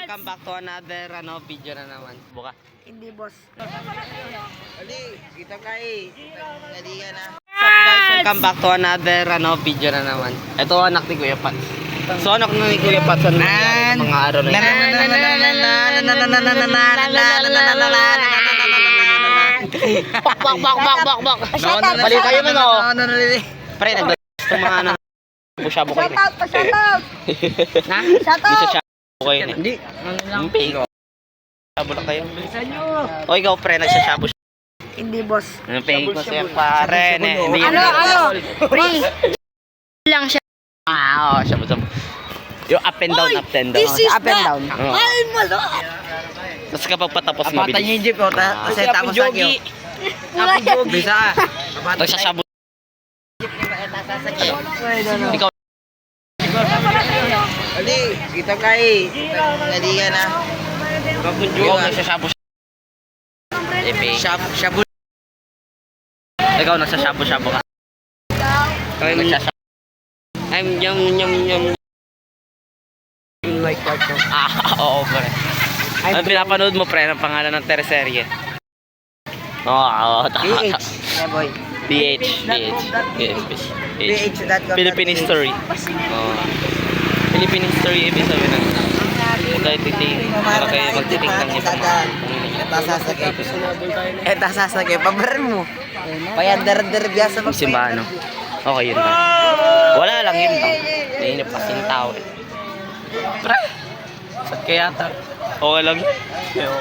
welcome back to another video na naman. Buka. Hindi, boss. Ali, kita kay. Dali ka na. What's up guys? Welcome back to another video na naman. Ito anak ni Kuya Pat. So anak ni Kuya Pat sa mga araw na ito. Bak. Balik kayo mo no. Pre, nagdala mga ano. Busya bukoy na. Shoutout! Na? Shoutout! Okay na. Hindi. Ang pay ko. Sabo lang kayo. O ikaw pre, nagsasabo siya. Hindi, boss. Ang pay ko siya pare. Ano? Free! Lang siya. Oo, sabo. Yung up and down, up and down. This is Up and down. Ay, malot! Tapos kapag patapos Apatan mabilis. niyo yung jeep, kasi tapos sa iyo. Wala yan. Bisa. Nagsasabo. Ikaw. Ali, kita kay. Dali ka na. Ikaw nagsasabo siya. Shabu. Ikaw nagsasabo-sabo ka. Ikaw yung nagsasabo. I'm yum. Like that. Oo pre. Ano pinapanood mo pre ng pangalan ng teleserye? Oo. PH. Yeah, boy. PH. Philippine History. Philippine History, ibig sabihin ng tayo titing, para kayo magtiting ng ibang Eta sasakay, pabaran mo. Payandar-dar biasa mag simbahan, no? Okay, yun lang. Wala lang, yun lang. Nainip kasing tao eh. Pre! Saan kaya ta? Okay lang yun. Okay lang.